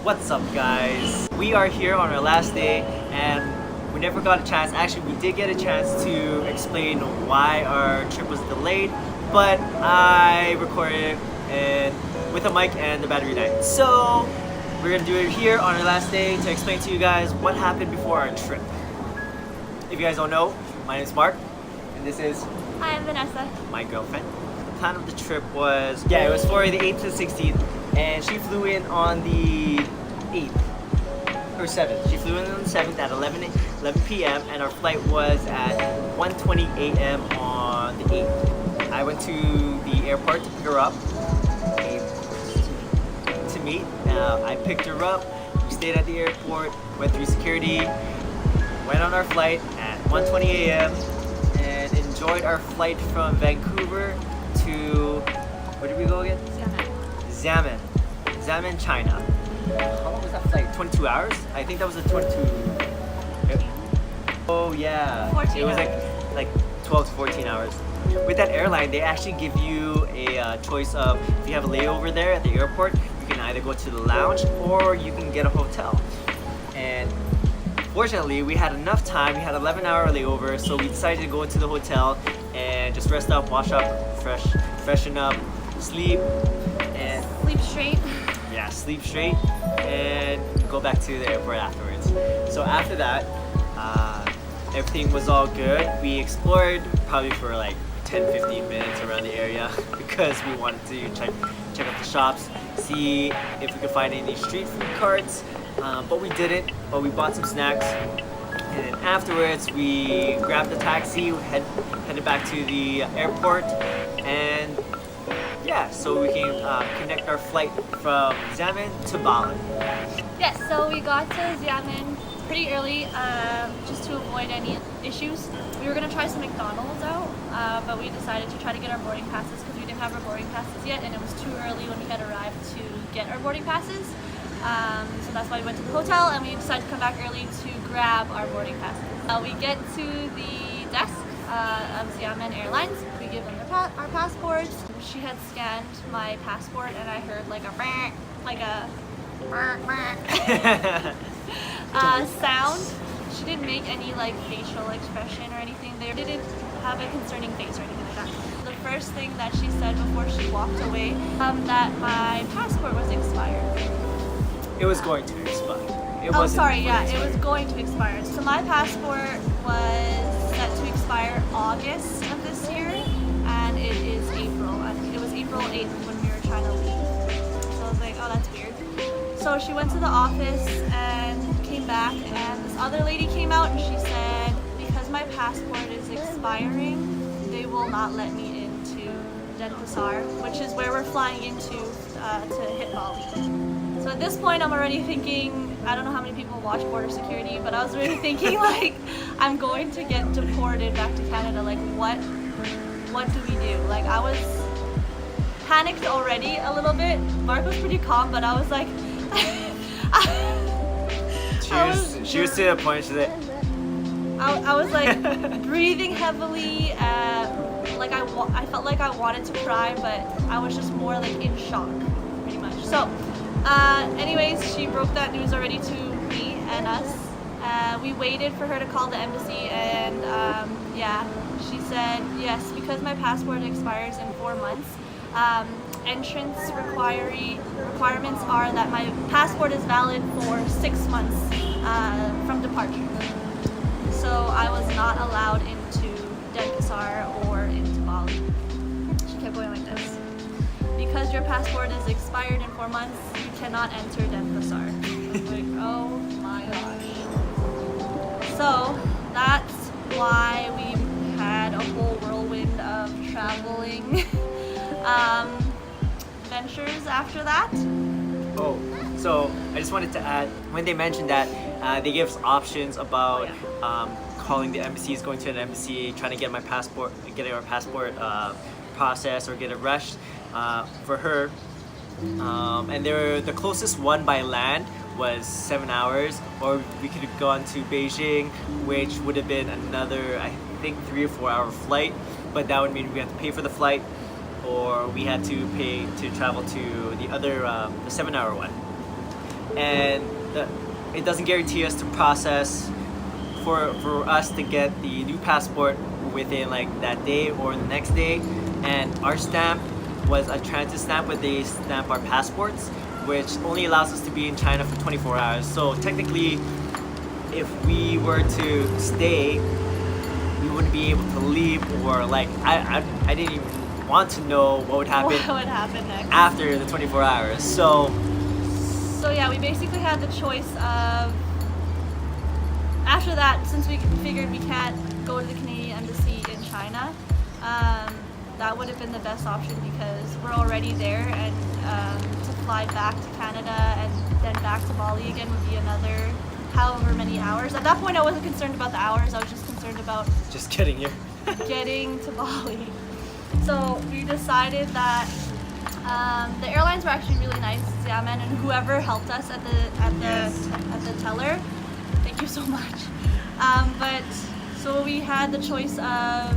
What's up, guys? We are here on our last day and we never got a chance. Actually, we did get a chance to explain why our trip was delayed, but I recorded it with a mic and the battery died. So we're gonna do it here on our last day to explain to you guys what happened before our trip. If you guys don't know, my name is Mark and this is Hi, I'm Vanessa. my girlfriend. The plan of the trip was, it was for the 8th to the 16th, and she flew in on the 8th or 7th. She flew in on the 7th at 11 p.m. and our flight was at 1:20 a.m. on the 8th. I went to the airport to pick her up to meet. I picked her up. We stayed at the airport, went through security, went on our flight at 1:20 a.m. and enjoyed our flight from Vancouver to, where did we go again? Xiamen, China. How long was that flight? 22 hours? I think that was a 22. Oh yeah. 14 it was hours. like 12 to 14 hours. With that airline, they actually give you a choice of, if you have a layover there at the airport, you can either go to the lounge or you can get a hotel. And fortunately, we had enough time. We had an 11-hour layover, so we decided to go to the hotel and just rest up, wash up, freshen up, sleep, and Sleep straight. yeah, sleep straight, and go back to the airport afterwards. So after that, everything was all good. We explored probably for like 10-15 minutes around the area because we wanted to check out the shops, see if we could find any street food carts, but we didn't. But we bought some snacks, and then afterwards we grabbed a taxi, headed back to the airport, and yeah, so we can connect our flight from Xiamen to Bali. Yes, so we got to Xiamen pretty early just to avoid any issues. We were going to try some McDonald's out, but we decided to try to get our boarding passes because we didn't have our boarding passes yet and it was too early when we had arrived to get our boarding passes. So that's why we went to the hotel and we decided to come back early to grab our boarding passes. We get to the desk of Xiamen Airlines. We give them our passports. She had scanned my passport and I heard like a sound. She didn't make any like facial expression or anything. They didn't have a concerning face or anything like that. The first thing that she said before she walked away, that my passport was expired. It was going to expire. It Oh, wasn't sorry, fully yeah, it expired. was going to expire. So my passport was set to expire August of this year, and it is April. And it was April 8th when we were trying to leave. So I was like, oh, that's weird. So she went to the office and came back, and this other lady came out and she said, because my passport is expiring, they will not let me into Denpasar, which is where we're flying into to hit Bali. So at this point, I'm already thinking, I don't know how many people watch border security, but I was really thinking like, I'm going to get deported back to Canada. Like, what do we do? Like, I was panicked already a little bit. Mark was pretty calm, but I was like, She was to the point. She's like, I was like breathing heavily. Like I felt like I wanted to cry, but I was just more like in shock, pretty much. So, anyways, she broke that news already to me and us. We waited for her to call the embassy, and yeah, she said yes, because my passport expires in 4 months. Entrance requirements are that my passport is valid for 6 months from departure. So I was not allowed into Denpasar or into Bali. She kept going like this. Because your passport is expired in 4 months, you cannot enter Denpasar. Like, oh my gosh. So that's why we had a whole whirlwind of traveling ventures after that. oh, so I just wanted to add, when they mentioned that they give us options about calling the embassies, going to an embassy, trying to get our passport processed or get it rushed for her. And the closest one by land was 7 hours, or we could have gone to Beijing, which would have been another, I think, 3 or 4 hour flight, but that would mean we have to pay for the flight, or we had to pay to travel to the other, the 7 hour one. and it doesn't guarantee us to process for us to get the new passport within like that day or the next day. And our stamp was a transit stamp where they stamp our passports, which only allows us to be in China for 24 hours. So technically, if we were to stay, we wouldn't be able to leave, or like I didn't even want to know what would happen, What would happen next after the 24 hours. So yeah, we basically had the choice of, after that, since we figured we can't go to the Canadian Embassy in China, that would have been the best option because we're already there, and to fly back to Canada and then back to Bali again would be another however many hours. At that point I wasn't concerned about the hours, I was just concerned about just getting here. getting to Bali. So we decided that the airlines were actually really nice, Xiamen, and whoever helped us at the teller, thank you so much. But so we had the choice of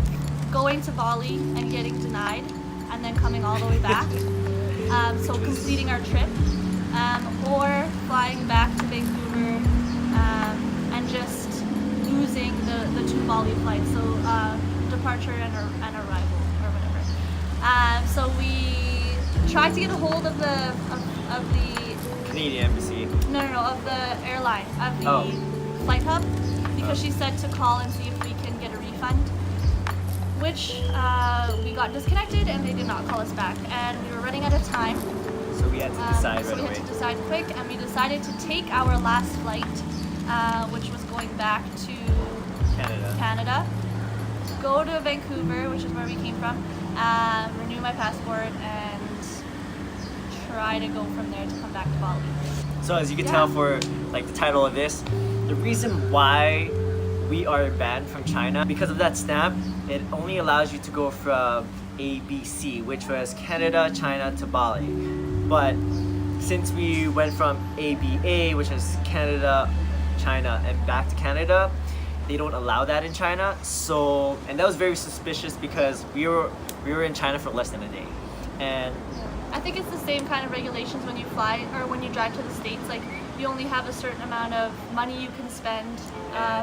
going to Bali and getting denied, and then coming all the way back. So completing our trip, or flying back to Vancouver and just losing the two Bali flights, so departure and arrival or whatever. So we tried to get a hold of the Canadian Embassy. of the airline, of the flight hub, because she said to call and see if we can get a refund, which we got disconnected and they did not call us back, and we were running out of time. So we had to decide so right we away. had to decide quick, and we decided to take our last flight, which was going back to Canada, go to Vancouver, which is where we came from, renew my passport, and try to go from there to come back to Bali. So as you can tell for like the title of this, the reason why we are banned from China, because of that stamp, it only allows you to go from ABC, which was Canada, China to Bali. But since we went from ABA, which is Canada, China, and back to Canada, they don't allow that in China. So, and that was very suspicious because we were in China for less than a day. And I think it's the same kind of regulations when you fly or when you drive to the States. Like, you only have a certain amount of money you can spend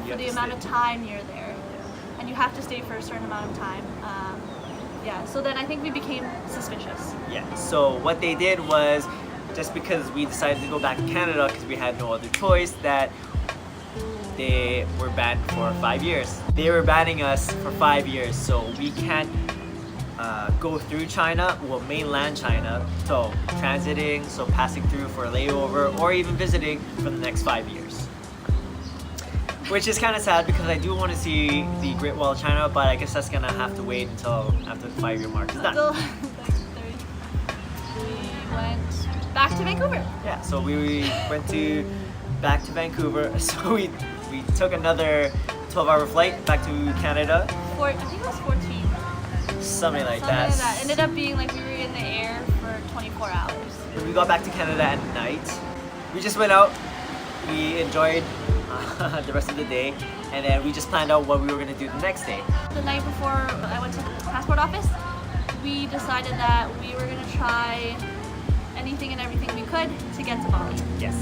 for the amount of time you're there, and you have to stay for a certain amount of time. So then I think we became suspicious. Yeah, so what they did was, just because we decided to go back to Canada because we had no other choice, that they were banned for 5 years. They were banning us for 5 years, so we can't go through China, well, mainland China, so transiting, so passing through for a layover, or even visiting for the next 5 years. Which is kind of sad because I do want to see the Great Wall of China, but I guess that's gonna have to wait until after the 5-year mark is done. We went back to Vancouver. Yeah, so we went back to Vancouver, so we took another 12-hour flight back to Canada. I think it was 14. Something like Something that. like that. Ended up being like we were in the air for 24 hours. We got back to Canada at night. We just went out, we enjoyed the rest of the day, and then we just planned out what we were going to do the next day. The night before I went to the passport office, we decided that we were going to try anything and everything we could to get to Bali. Yes.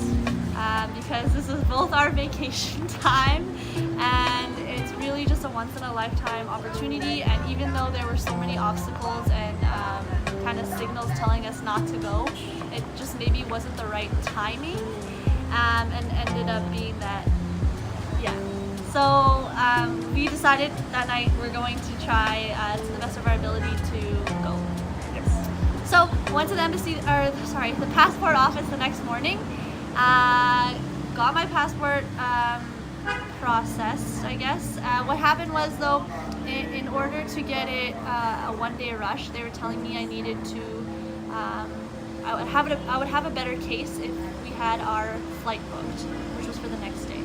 Because this is both our vacation time, and it's really just a once-in-a-lifetime opportunity. And even though there were so many obstacles and kind of signals telling us not to go, it just maybe wasn't the right timing, and ended up being that, So we decided that night we're going to try to the best of our ability to go. Yes. So went to the the passport office the next morning. Got my passport processed, I guess. What happened was, though, in order to get it a one-day rush, they were telling me I needed to. I would have a better case if we had our flight booked, which was for the next day.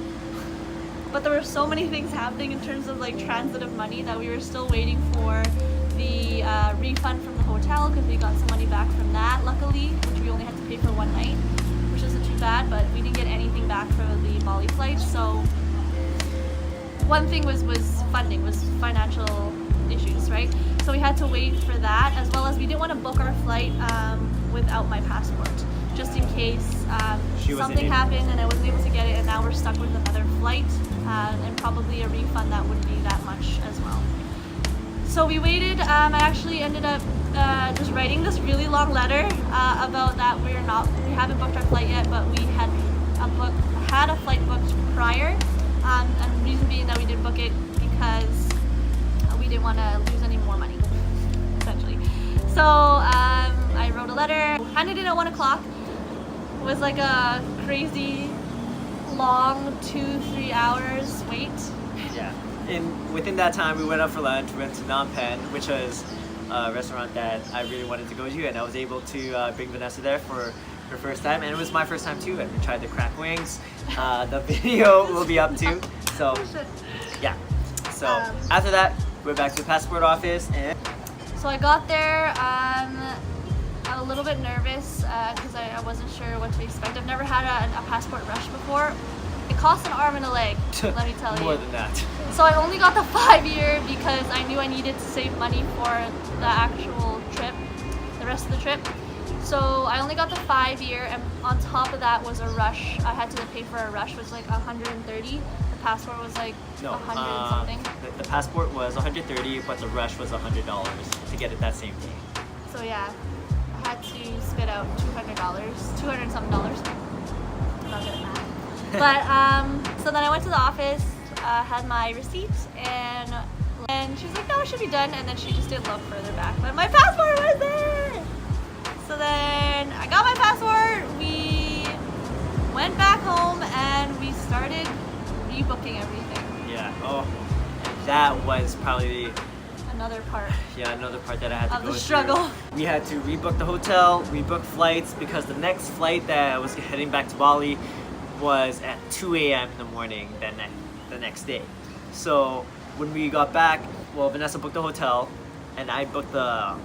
But there were so many things happening in terms of like transit of money that we were still waiting for the refund from the hotel, because we got some money back from that, luckily, which we only had to pay for one night, which isn't too bad, but we didn't get anything back for the Bali flight. So one thing was funding, was financial issues, right? So So we had to wait for that, as well as we didn't want to book our flight without my passport, just in case something happened and I wasn't able to get it, and now we're stuck with another flight and probably a refund that wouldn't be that much as well. So we waited. I actually ended up just writing this really long letter about that we haven't booked our flight yet, but we had a flight booked prior, and the reason being that we didn't book it because we didn't want to lose any more money, essentially. So I wrote a letter, handed it at 1 o'clock. It was like a crazy long 2-3 hours wait. Yeah. And within that time, we went out for lunch. We went to Phnom Penh, which was a restaurant that I really wanted to go to, and I was able to bring Vanessa there for her first time, and it was my first time too. And we tried the crack wings. The video will be up too. So yeah. So after that, we're back to the passport office, and so I got there. A little bit nervous because I wasn't sure what to expect. I've never had a passport rush before. It costs an arm and a leg, let me tell you. More than that. So I only got the 5-year because I knew I needed to save money for the actual trip, the rest of the trip. So I only got the 5-year, and on top of that was a rush. I had to pay for a rush, which was like 130. The passport was like 100 and something. The passport was 130, but the rush was $100 to get it that same day. So yeah, I had to spit out $200, $200 and something dollars. I'm not good at math. But so then I went to the office, had my receipt, and she was like, no, it should be done, and then she just didn't look further back, but my passport was there. So then I got my passport, we went back home, and we started rebooking everything. Yeah. Oh, that was probably another part. Yeah, another part that I had to go through. Of the struggle. We had to rebook the hotel, rebook flights, because the next flight that was heading back to Bali was at 2 a.m. in the morning the next day. So when we got back, well, Vanessa booked the hotel and I booked the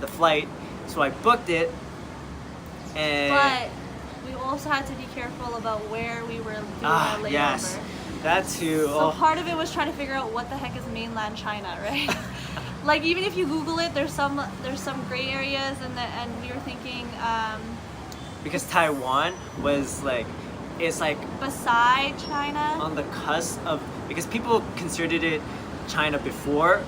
flight. So I booked it, and but we also had to be careful about where we were doing our layover. Yes, that too. So part of it was trying to figure out what the heck is mainland China, right? Like even if you Google it, there's some gray areas, and we were thinking because Taiwan was like, it's like beside China, on the cusp of, because people considered it China before,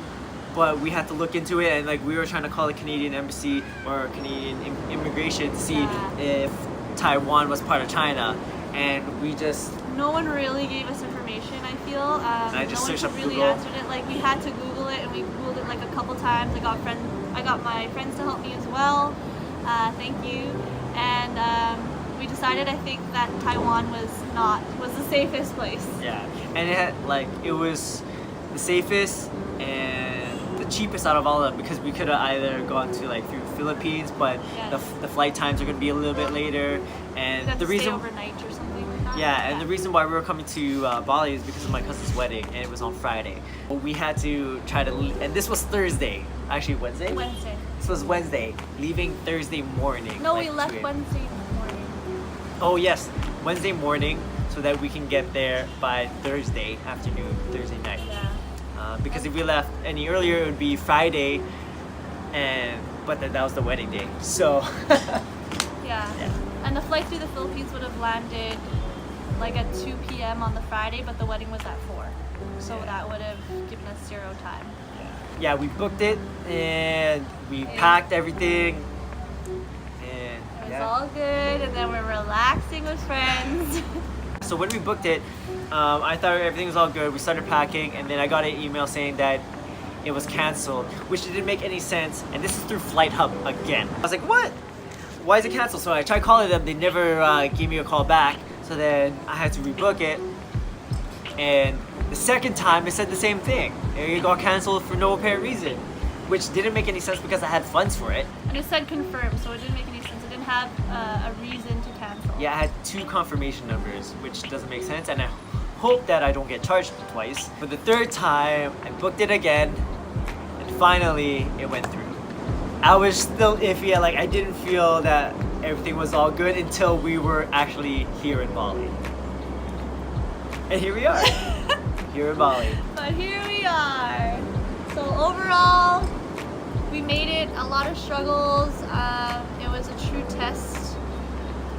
but we had to look into it, and like we were trying to call the Canadian embassy or Canadian immigration to see if Taiwan was part of China, and no one really gave us information. I feel I just no searched one up really Google. answered it. Like we had to Google it, and we Googled it like a couple times. I got my friends to help me as well. Thank you. And we decided, I think, that Taiwan was the safest place. Yeah, and it was the safest and the cheapest out of all of them, because we could have either gone to like through Philippines, but the flight times are going to be a little bit later, and the reason stay overnight or something like that. Yeah, and the reason why we were coming to Bali is because of my cousin's wedding, and it was on Friday. We had to try to and this was Thursday, actually Wednesday. This was Wednesday, leaving Thursday morning. No, we left Wednesday morning. Oh yes, Wednesday morning, so that we can get there by Thursday afternoon, Thursday night. Yeah. Because if we left any earlier, it would be Friday, but that was the wedding day. So. Yeah. And the flight through the Philippines would have landed like at 2 p.m. on the Friday, but the wedding was at 4, so that would have given us 0 time. Yeah, we booked it and we packed everything. It was all good, and then we're relaxing with friends. So when we booked it, I thought everything was all good. We started packing, and then I got an email saying that it was canceled, which didn't make any sense. And this is through Flight Hub again. I was like, what? Why is it canceled? So I tried calling them. They never gave me a call back. So then I had to rebook it. And the second time, it said the same thing. It got canceled for no apparent reason, which didn't make any sense because I had funds for it. And it said confirmed, so it didn't make any sense. It didn't have a reason to cancel. Yeah, I had 2 confirmation numbers, which doesn't make sense, and I hope that I don't get charged twice. For the 3rd time, I booked it again, and finally, it went through. I was still iffy, like I didn't feel that everything was all good until we were actually here in Bali. And here we are, here in Bali. But here we are. So overall, We made it. A lot of struggles. It was a true test.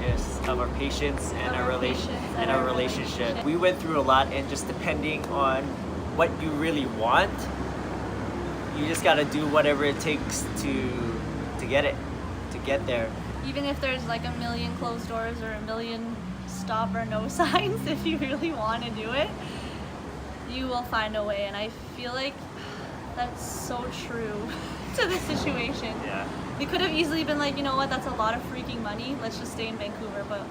Yes, of our patience and Of our our patience and and our our relationship. relationship. We went through a lot, and just depending on what you really want, you just gotta do whatever it takes to get there. Even if there's like a million closed doors or a million stop or no signs, if you really want to do it, you will find a way. And I feel like that's so true to the situation. Yeah. They could have easily been like, you know what, that's a lot of freaking money. Let's just stay in Vancouver. But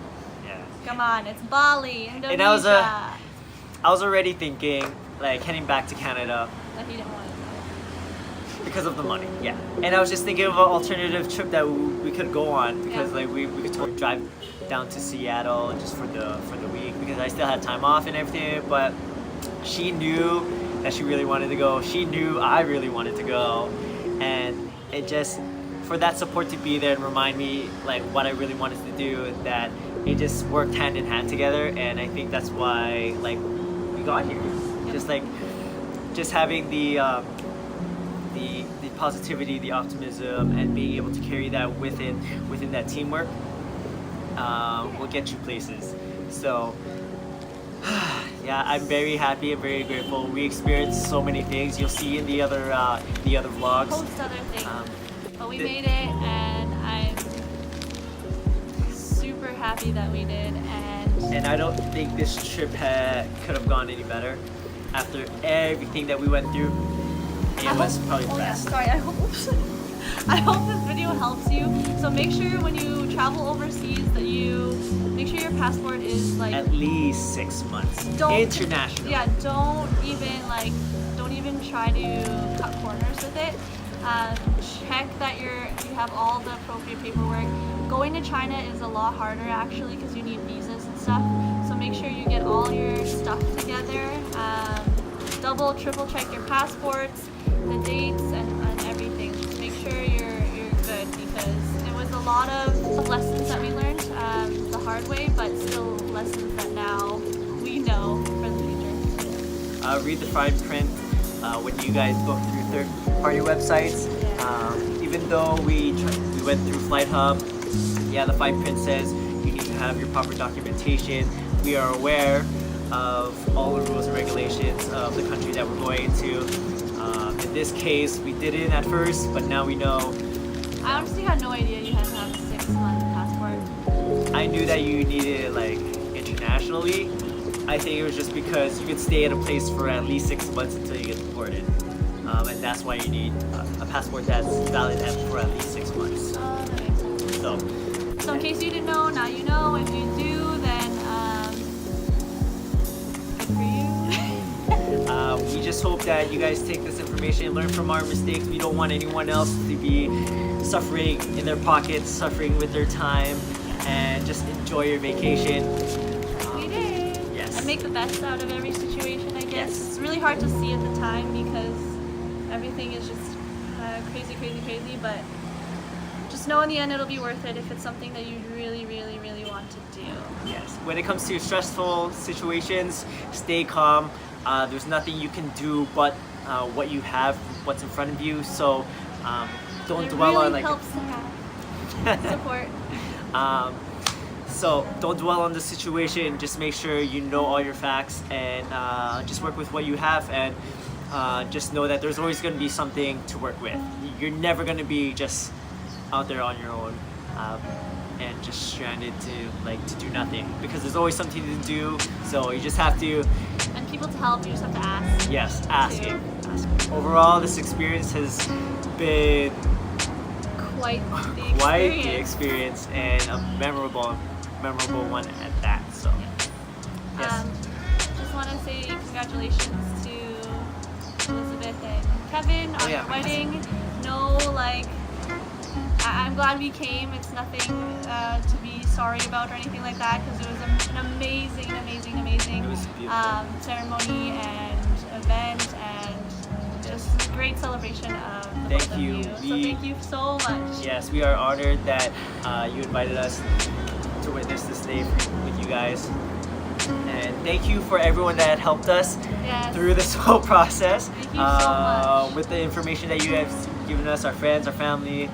Yeah. come on, it's Bali, Indonesia. And I was already thinking like heading back to Canada That he didn't want to do. because of the money. Yeah. And I was just thinking of an alternative trip that we could go on because Yeah. like we could totally drive down to Seattle just for the week because I still had time off and everything. But she knew that she really wanted to go. She knew I really wanted to go, and it just for that support to be there and remind me like what I really wanted to do, that it just worked hand in hand together. And I think that's why like we got here. Yep. Just having the positivity, the optimism, and being able to carry that within that teamwork will get you places. So yeah, I'm very happy and very grateful. We experienced so many things. You'll see in the other vlogs. Post other things. Um, But we the- made it, and I'm super happy that we did. And I don't think this trip could have gone any better. After everything that we went through, it was probably the best. Sorry, I hope I hope this video helps you. So make sure when you travel overseas that you make sure your passport is like At least 6 months. Don't- International. yeah, don't even try to cut corners with it. Check that you have all the appropriate paperwork. Going to China is a lot harder actually because you need visas and stuff. So make sure you get all your stuff together. Double, triple check your passports, the dates, and everything. Just make sure you're good because it was a lot of lessons that we learned the hard way, but still lessons that now we know for the future. Read the fine print when you guys book through third-party websites. Even though we went through Flight Hub, yeah, the fine print says you need to have your proper documentation. We are aware of all the rules and regulations of the country that we're going to. In this case, we didn't at first, but now we know. I honestly had no idea you had to have a 6-month passport. I knew that you needed it like internationally. I think it was just because you could stay at a place for at least 6 months until you get deported. And that's why you need a passport that's valid for at least 6 months. That makes sense. So in case you didn't know, now you know. If you do, then good for you. We just hope that you guys take this information and learn from our mistakes. We don't want anyone else to be suffering in their pockets, suffering with their time, and just enjoy your vacation. We did. Yes. And make the best out of every situation, I guess. Yes. It's really hard to see at the time because everything is just crazy, but just know in the end it'll be worth it if it's something that you really want to do. Yes. When it comes to stressful situations, stay calm. There's nothing you can do but what you have, what's in front of you. So don't It dwell really on like. helps to have support. So don't dwell on the situation. Just make sure you know all your facts and just work with what you have, and just know that there's always going to be something to work with. You're never going to be just out there on your own and just stranded to do nothing, because there's always something to do. So you just have to. And people to help, you just have to ask. Yes, asking. Overall, this experience has been Quite the experience and a memorable one at that. So, yes. Just want to say congratulations to Elizabeth and Kevin on their wedding. No, like, I'm glad we came. It's nothing to be sorry about or anything like that, because it was an amazing It was beautiful. ceremony and event, and just a great celebration of the Thank both you. of you. So thank you so much. Yes, we are honored that you invited us to witness this day with you guys. And thank you for everyone that helped us Yes. through this whole process. Thank you so much. With the information that you have given us, our friends, our family,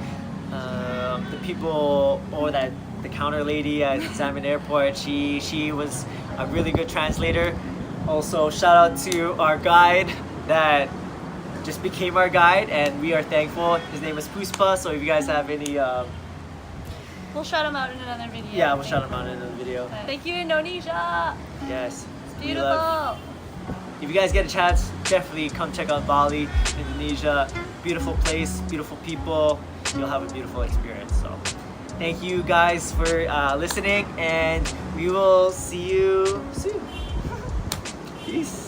the people, or that the counter lady at Salmon Airport. She was a really good translator. Also, shout out to our guide that just became our guide, and we are thankful. His name is Puspa. So if you guys have any, We'll shout him out in another video. yeah, we'll shout him out in another video. Thank you, Indonesia. Yes, It's we beautiful. love- If you guys get a chance, definitely come check out Bali, Indonesia. Beautiful place, beautiful people. You'll have a beautiful experience. So, thank you guys for listening, and we will see you soon. Peace.